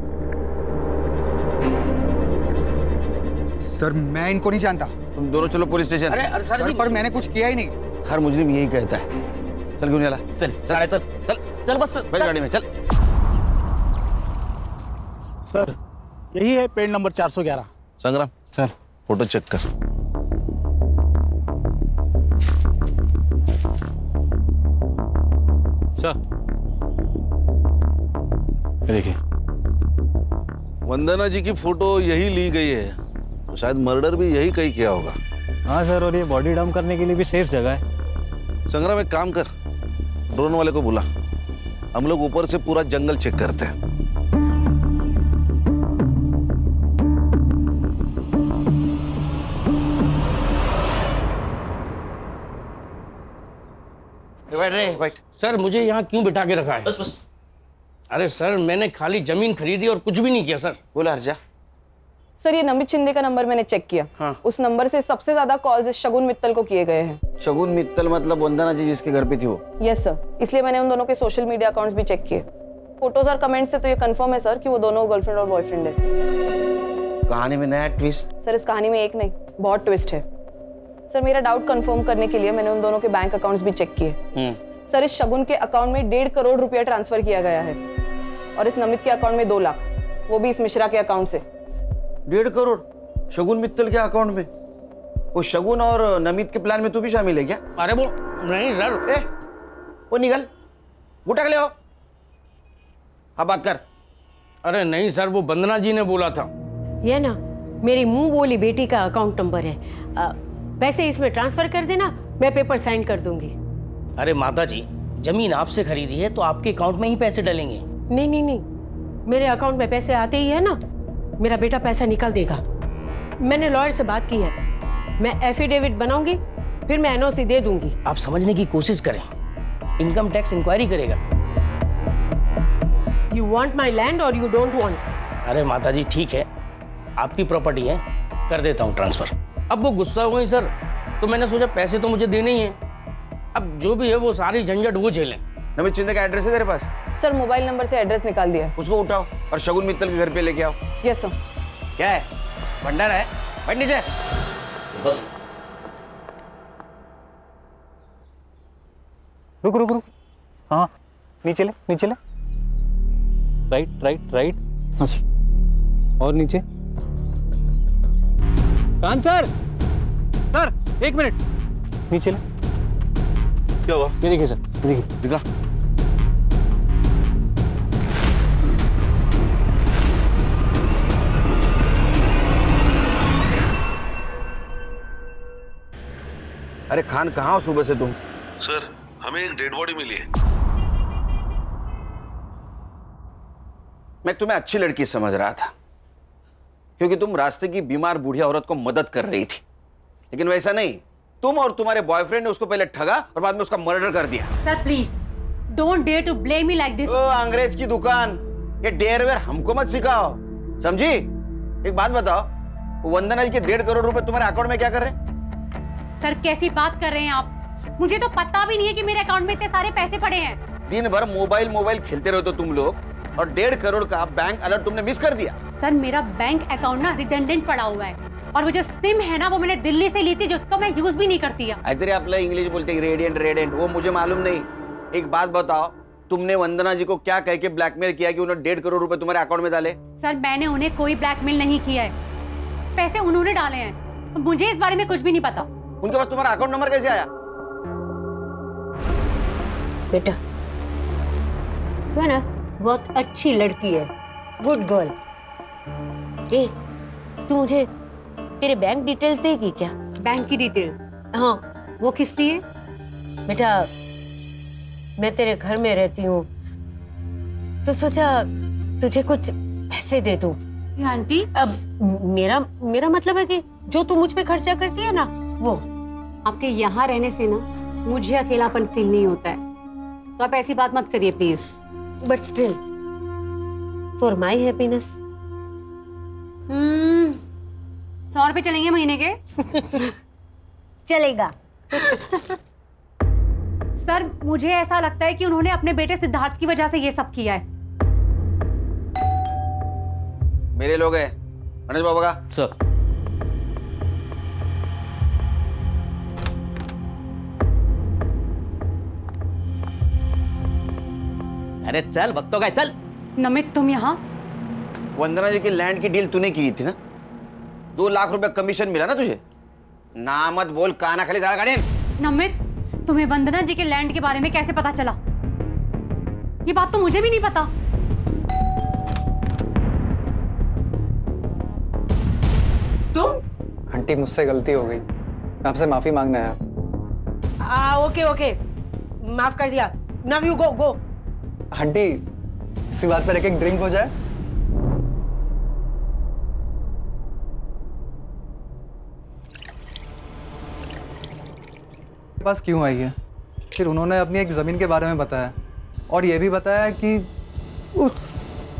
N: सर मैं इनको नहीं जानता।
E: तुम दोनों चलो पुलिस स्टेशन।
Q: अरे सर जी,
N: पर मैंने कुछ किया ही नहीं।
E: हर मुजरिम यही कहता है। चल क्यों चला?
Q: चल चल चल चल चल बस
E: बैठ गाड़ी में चल।
C: सर यही है पेड़ नंबर 411।
K: संग्राम
C: सर
K: फोटो चेक कर।
M: सर देखिए,
K: वंदना जी की फोटो यही ली गई है, तो शायद मर्डर भी यही कहीं किया होगा।
M: हाँ सर, और ये बॉडी डंप करने के लिए भी सेफ जगह है।
K: संग्राम एक काम कर, ड्रोन वाले को बुला, हम लोग ऊपर से पूरा जंगल चेक करते हैं।
E: बैठ।
Q: सर मुझे यहाँ क्यों बिठा के रखा है? बस। अरे सर मैंने खाली जमीन खरीदी और कुछ भी नहीं किया सर।
E: बोला हर्षा।
L: सर ये नमित शिंदे का नंबर मैंने चेक किया।
E: हाँ।
L: उस नंबर से सबसे ज्यादा कॉल्स शगुन मित्तल को किए गए हैं।
E: शगुन मित्तल मतलब वंदना जी जिसके घर पे थी वो?
L: यस सर, इसलिए मैंने उन दोनों के सोशल मीडिया अकाउंट्स भी चेक किए। फोटोज और कमेंट से तो ये कंफर्म है सर कि वो दोनों गर्लफ्रेंड और बॉयफ्रेंड है।
E: कहानी में नया ट्विस्ट?
L: सर इस कहानी में एक नहीं, बहुत ट्विस्ट है। सर मेरा डाउट कंफर्म करने के लिए मैंने उन दोनों के बैंक अकाउंट्स भी चेक किए। सर इस शगुन के अकाउंट में 1.5 करोड़ रुपया ट्रांसफर किया गया है, और इस नमित के अकाउंट में 2 लाख, वो भी इस मिश्रा के अकाउंट से।
E: 1.5 करोड़ शगुन मित्तल के अकाउंट में? वो शगुन और नमित के प्लान में तू भी शामिल है क्या?
Q: अरे वो नहीं सर।
E: वो निकल, उठा के ले आओ। अब बात कर।
Q: अरे नहीं सर, वो वंदना जी ने बोला था।
R: ये ना मेरी मुंह बोली बेटी का अकाउंट नंबर है, पैसे इसमें ट्रांसफर कर देना, मैं पेपर साइन कर दूंगी।
Q: अरे माता जी, जमीन आपसे खरीदी है तो आपके अकाउंट में ही पैसे डलेंगे।
R: नहीं नहीं नहीं, मेरे अकाउंट में पैसे आते ही है ना, मेरा बेटा पैसा निकाल देगा। मैंने लॉयर से बात की है, मैं एफिडेविट बनाऊंगी, फिर मैं एनओसी दे दूंगी।
Q: आप समझने की कोशिश करें, इनकम टैक्स इंक्वायरी करेगा।
R: यू वांट माई लैंड और यू डोंट वांट?
Q: अरे माता जी ठीक है, आपकी प्रॉपर्टी है, कर देता हूँ ट्रांसफर। अब वो गुस्सा हो गई सर, तो मैंने सोचा पैसे तो मुझे देने ही हैं, अब जो भी है वो सारी झंझट वो झेलें।
E: नमित शिंदे का एड्रेस है तेरे पास?
L: सर मोबाइल नंबर से एड्रेस निकाल दिया है।
E: उसको उठाओ और शगुन मित्तल के घर पे लेके आओ।
L: Yes sir.
E: क्या है, भंडारा है? बैठ नीचे।
O: बस
M: रुक रुक रुक, हाँ नीचे ले, नीचे ले, राइट राइट राइट, और नीचे। कान सर, सर एक मिनट, नीचे ले।
K: क्या हुआ?
M: ये देखिए सर, ये देखिए।
K: दिखा।
E: अरे खान, कहाँ हो सुबह से तुम?
K: सर हमें एक डेड बॉडी मिली है।
E: मैं तुम्हें अच्छी लड़की समझ रहा था, क्योंकि तुम रास्ते की बीमार बूढ़ी औरत को मदद कर रही थी, लेकिन वैसा नहीं। तुम और तुम्हारे बॉयफ्रेंड ने उसको पहले ठगा और बाद में उसका मर्डर कर दिया।
G: Sir please don't dare to blame me like this.
E: ओ अंग्रेज की दुकान, ये डेयर वेयर हमको मत सिखाओ, समझी? एक बात बताओ, वंदना जी के 1.5 करोड़ रुपए तुम्हारे अकाउंट में क्या कर रहे हैं?
G: सर कैसी बात कर रहे हैं आप? मुझे तो पता भी नहीं है कि मेरे अकाउंट में इतने सारे पैसे पड़े हैं।
E: दिन भर मोबाइल खेलते रहते हो तुम लोग, और 1.5 करोड़ का बैंक अलर्ट तुमने मिस कर दिया।
G: सर मेरा बैंक अकाउंट ना रिडंडेंट पड़ा हुआ है, और वो जो सिम है ना वो मैंने दिल्ली से ली थी, जिसको मैं यूज भी नहीं करती है।
E: इधर आप इंग्लिश बोलते हैं रेडियंट, वो मुझे मालूम नहीं। एक बात बताओ, तुमने वंदना जी को क्या कह के ब्लैकमेल किया कि उन्होंने 1.5 करोड़ रुपए तुम्हारे अकाउंट में डाले?
G: सर मैंने उन्हें कोई ब्लैकमेल नहीं किया है, पैसे उन्होंने डाले हैं, मुझे इस बारे में कुछ भी नहीं पता।
E: उनके पास तुम्हारा अकाउंट नंबर कैसे आया?
R: बेटा तू है ना बहुत अच्छी लड़की है, गुड गर्ल। ए तू मुझे तेरे बैंक डिटेल्स देगी क्या?
G: बैंक की डिटेल्स?
R: हाँ।
G: वो किस लिए?
R: बेटा मैं तेरे घर में रहती हूँ, तो सोचा तुझे कुछ पैसे दे दूं।
G: आंटी
R: अब मेरा मतलब है कि जो तू मुझ पे खर्चा करती है ना वो।
G: आपके यहाँ रहने से ना मुझे अकेलापन फील नहीं होता है, तो आप ऐसी बात मत करिए please.
R: But still for my happiness.
G: 100 रुपए चलेंगे महीने के?
R: चलेगा।
G: सर मुझे ऐसा लगता है कि उन्होंने अपने बेटे सिद्धार्थ की वजह से ये सब किया है।
E: मेरे लोग हैं मनोज बाबा का।
M: सर
O: अरे चल भक्तों का, चल।
G: नमित तुम यहाँ?
E: वंदना जी की लैंड की डील तूने की थी ना, 2 लाख रुपए कमीशन मिला ना तुझे? ना मत बोल, काना खाली ज़्यादा गाड़ी।
G: नमित तुम्हें वंदना जी के लैंड के बारे में कैसे पता चला? ये बात तो मुझे भी नहीं पता।
N: तुम? आंटी मुझसे गलती हो गई, आपसे माफी मांगना है।
R: ओके माफ कर दिया। Now you go.
N: आंटी इसी बात पर एक ड्रिंक हो जाए। पास क्यों आई है? फिर उन्होंने अपनी एक जमीन के बारे में बताया, और ये भी बताया कि
R: उस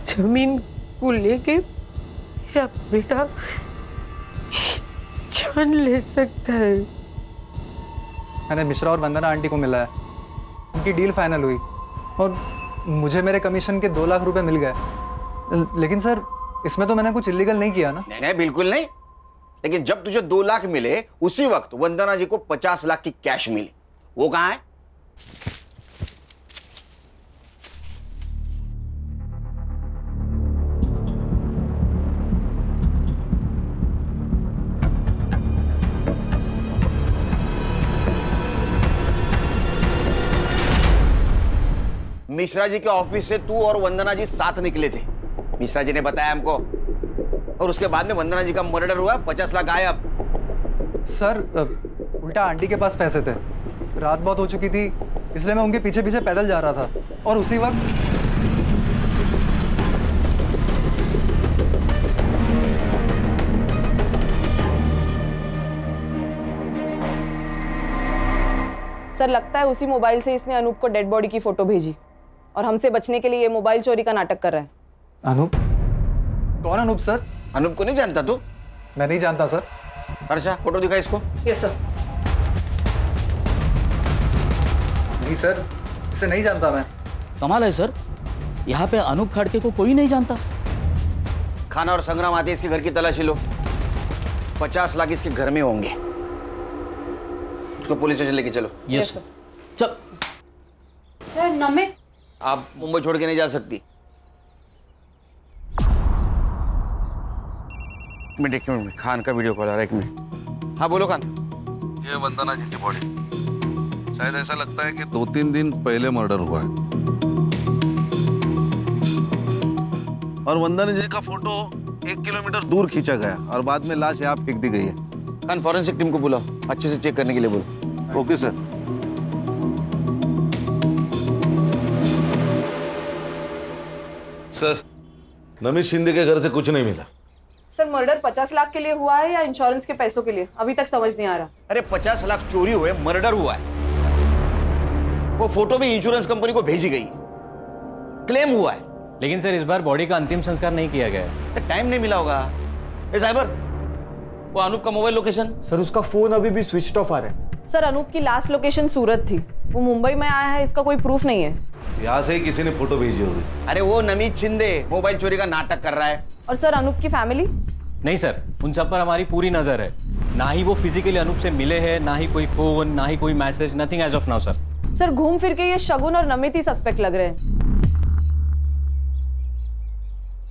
R: जमीन को लेके मेरा बेटा जान ले सकता है।
N: मैंने मिश्रा और वंदना आंटी को मिला है, उनकी डील फाइनल हुई और मुझे मेरे कमीशन के 2 लाख रुपए मिल गए। लेकिन सर इसमें तो मैंने कुछ इलीगल नहीं किया ना?
E: नहीं बिल्कुल नहीं, लेकिन जब तुझे 2 लाख मिले उसी वक्त वंदना जी को 50 लाख की कैश मिली, वो कहां है? मिश्रा जी के ऑफिस से तू और वंदना जी साथ निकले थे, मिश्रा जी ने बताया हमको, और उसके बाद में वंदना जी का मर्डर हुआ, 50 लाख गायब।
N: सर उल्टा आंटी के पास पैसे थे, रात बहुत हो चुकी थी, इसलिए मैं उनके पीछे पीछे पैदल जा रहा था, और उसी वक्त
L: सर लगता है उसी मोबाइल से इसने अनूप को डेड बॉडी की फोटो भेजी, और हमसे बचने के लिए ये मोबाइल चोरी का नाटक कर रहा है।
N: अनूप? कौन अनूप सर?
E: अनूप को नहीं जानता तू?
N: मैं नहीं जानता सर।
E: अच्छा फोटो दिखा इसको।
L: Yes sir.
N: नहीं सर, इसे नहीं जानता मैं।
O: कमाल है सर, यहाँ पे अनूप खाड़के को कोई नहीं जानता।
E: खाना और संग्राम आते इसके घर की तलाशी लो, 50 लाख इसके घर में होंगे। उसको पुलिस स्टेशन लेके चलो।
O: Yes sir. चल
G: सर नमित,
E: आप मुंबई छोड़ के नहीं जा सकती। एक मिनट, खान का वीडियो कॉल आ रहा है, एक मिनट। हाँ बोलो खान।
K: ये वंदना जी की बॉडी, शायद ऐसा लगता है कि 2-3 दिन पहले मर्डर हुआ है। और वंदना जी का फोटो 1 किलोमीटर दूर खींचा गया और बाद में लाश यहाँ फेंक दी गई है।
E: खान फॉरेंसिक टीम को बुलाओ, अच्छे से चेक करने के लिए बोलो।
K: Okay sir. Sir, Namit Shinde के घर से कुछ नहीं मिला।
L: सर मर्डर 50 लाख के लिए हुआ है या इंश्योरेंस के पैसों के लिए, अभी तक समझ नहीं आ रहा।
E: अरे 50 लाख चोरी हुए, मर्डर हुआ है। वो फोटो भी इंश्योरेंस कंपनी को भेजी गई, क्लेम हुआ है।
M: लेकिन सर इस बार बॉडी का अंतिम संस्कार नहीं किया गया है।
E: टाइम नहीं मिला होगा। साइबर, वो अनूप का मोबाइल लोकेशन?
P: सर उसका फोन अभी भी स्विच ऑफ आ रहा है।
L: सर अनूप की लास्ट लोकेशन सूरत थी, वो मुंबई में आया है, इसका कोई प्रूफ नहीं है।
K: यहाँ से ही किसी ने फोटो भेजी होगी।
E: अरे वो नमित शिंदे मोबाइल चोरी का नाटक कर रहा है।
L: और सर अनूप की फैमिली?
M: नहीं सर, उन सब पर हमारी पूरी नजर है। ना ही वो फिजिकली अनूप से मिले हैं, ना ही कोई फोन, ना ही कोई message, nothing as of now sir.
L: Sir घूम फिर के ये शगुन और नमित ही सस्पेक्ट लग रहे हैं।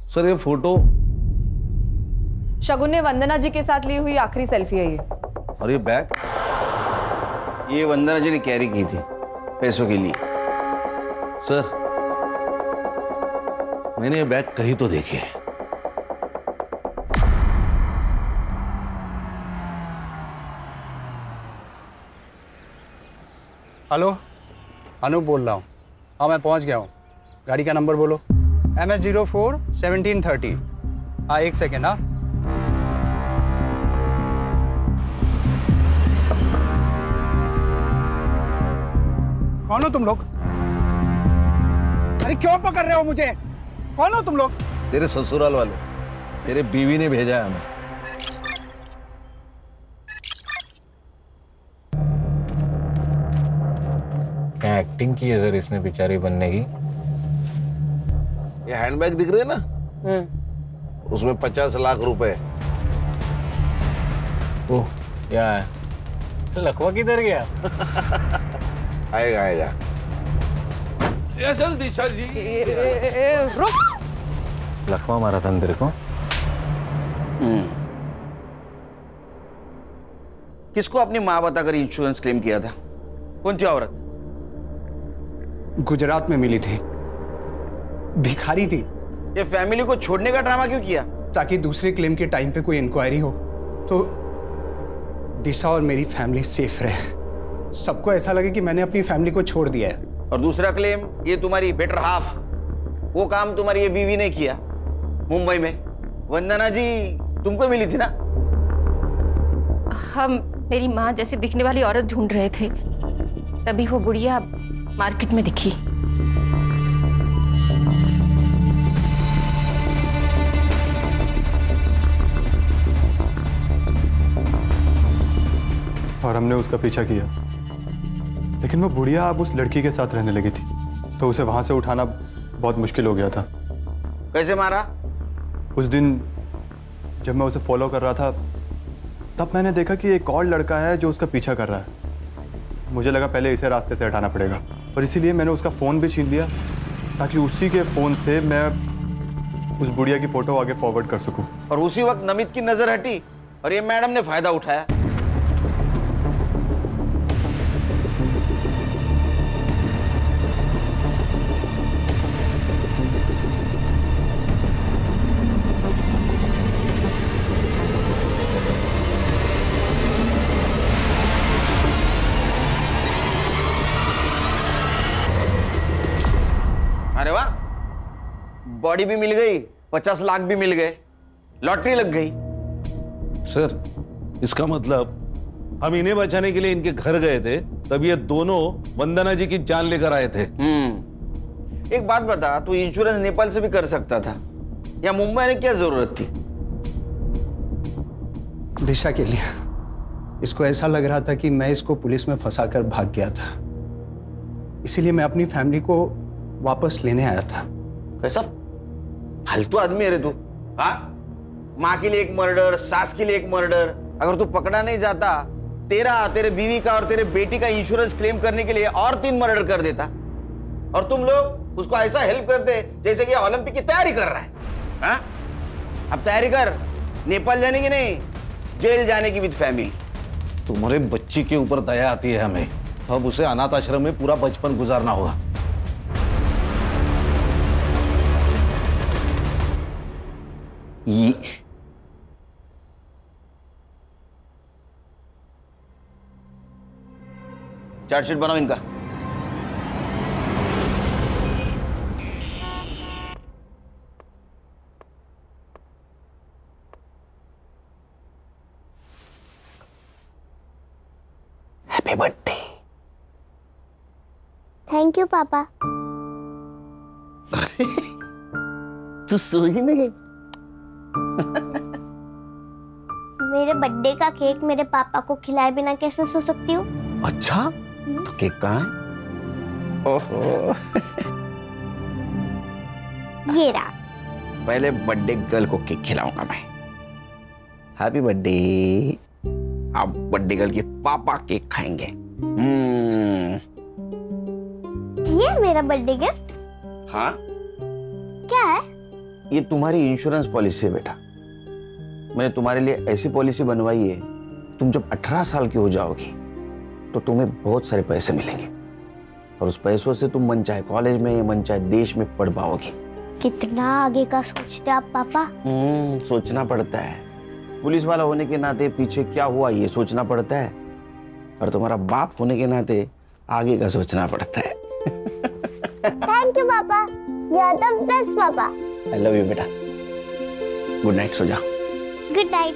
K: सर ये फोटो
L: शगुन ने वंदना जी के साथ ली हुई आखिरी सेल्फी है ये।
K: और ये बैग?
E: ये वंदना जी ने कैरी की थी पैसों के लिए।
K: सर मैंने ये बैग कहीं तो देखे है।
N: हेलो, अनूप बोल रहा हूँ। हाँ मैं पहुँच गया हूँ। गाड़ी का नंबर बोलो। MS04 1730। हाँ 1 सेकेंड। हाँ कौन हो तुम लोग? अरे क्यों पकड़ रहे हो मुझे? कौन हो तुम लोग?
K: तेरे ससुराल वाले, तेरे बीवी ने भेजा है हमें।
M: क्या एक्टिंग की है सर इसने बेचारी बनने की।
K: ये हैंडबैग दिख रहे हैं ना, उसमें 50 लाख रुपए।
M: ओह क्या है? लखवा किधर गया?
K: आएगा आएगा। यस दिशा जी।
L: रुक।
M: लखवा मारा था तेरे को?
E: किसको अपनी माँ बताकर इंश्योरेंस क्लेम किया था? कौन थी औरत?
N: गुजरात में मिली थी, भिखारी थी।
E: ये फैमिली को छोड़ने का ड्रामा क्यों किया?
N: ताकि दूसरे क्लेम के टाइम पे कोई इंक्वायरी हो तो दिशा और मेरी फैमिली सेफ रहे। सबको ऐसा लगे कि मैंने अपनी फैमिली को छोड़ दिया है।
E: और दूसरा क्लेम, ये तुम्हारी बेटर हाफ, वो काम तुम्हारी ये बीवी ने किया मुंबई में। वंदना जी तुमको मिली थी ना?
H: हम मेरी माँ जैसी दिखने वाली औरत ढूंढ रहे थे, तभी वो बुढ़िया मार्केट में दिखी।
N: और हमने उसका पीछा किया, लेकिन वो बुढ़िया अब उस लड़की के साथ रहने लगी थी, तो उसे वहां से उठाना बहुत मुश्किल हो गया था।
E: कैसे मारा?
N: उस दिन जब मैं उसे फॉलो कर रहा था, तब मैंने देखा कि एक और लड़का है जो उसका पीछा कर रहा है। मुझे लगा पहले इसे रास्ते से हटाना पड़ेगा, और इसीलिए मैंने उसका फ़ोन भी छीन लिया ताकि उसी के फ़ोन से मैं उस बुढ़िया की फ़ोटो आगे फॉरवर्ड कर सकूं।
E: और उसी वक्त नमित की नज़र हटी और ये मैडम ने फ़ायदा उठाया। अरे वाह, बॉडी भी मिल गई, 50 लाख भी मिल गए, लॉटरी लग गई।
K: सर इसका मतलब हम इन्हें बचाने के लिए इनके घर गए थे, तब ये दोनों वंदना जी की जान लेकर आए थे।
E: एक बात बता, तू इंश्योरेंस नेपाल से भी कर सकता था, या मुंबई में क्या जरूरत थी?
N: दिशा के लिए। इसको ऐसा लग रहा था कि मैं इसको पुलिस में फंसाकर भाग गया था। इसीलिए मैं अपनी फैमिली को वापस लेने आया था।
E: कैसा फालतू आदमी है रे तू? हाँ, माँ के लिए एक मर्डर, सास के लिए एक मर्डर। अगर तू पकड़ा नहीं जाता, तेरे बीवी का और तेरे बेटी का इंश्योरेंस क्लेम करने के लिए और 3 मर्डर कर देता, और तुम लोग उसको ऐसा हेल्प करते जैसे कि ओलंपिक की तैयारी कर रहा है। हाँ? अब तैयारी कर, नेपाल जाने की नहीं, जेल जाने की विद फैमिली।
K: तुम्हारे बच्ची के ऊपर दया आती है हमें। अब उसे अनाथ आश्रम में पूरा बचपन गुजारना होगा।
E: ये चार्जशीट बनाओ इनका। Happy birthday.
F: थैंक यू पापा।
E: तू सोई नहीं?
F: मेरे बर्थडे का केक मेरे पापा को खिलाए बिना कैसे सो सकती हूँ?
E: अच्छा, तो केक कहाँ है? ओहो।
F: ये रहा।
E: पहले बर्थडे गर्ल को केक खिलाऊंगा मैं। Happy birthday. आप बर्थडे गर्ल के पापा केक खाएंगे।
F: ये मेरा बर्थडे गिफ्ट?
E: हाँ।
F: क्या है?
E: ये तुम्हारी इंश्योरेंस पॉलिसी है बेटा। मैंने तुम्हारे लिए ऐसी पॉलिसी बनवाई है, तुम जब 18 साल की हो जाओगी तो तुम्हें बहुत सारे पैसे मिलेंगे, और उस पैसों से तुम मन चाहे कॉलेज में, मन चाहे देश में पढ़ पाओगी।
F: कितना आगे का सोचते आप पापा?
E: सोचना पड़ता है। पुलिस वाला होने के नाते पीछे क्या हुआ ये सोचना पड़ता है, और तुम्हारा बाप होने के नाते आगे का सोचना पड़ता है।
F: थैंक यू पापा, यू आर द बेस्ट पापा।
E: आई लव यू बेटा। गुड नाइट, सो जाओ।
F: Good night.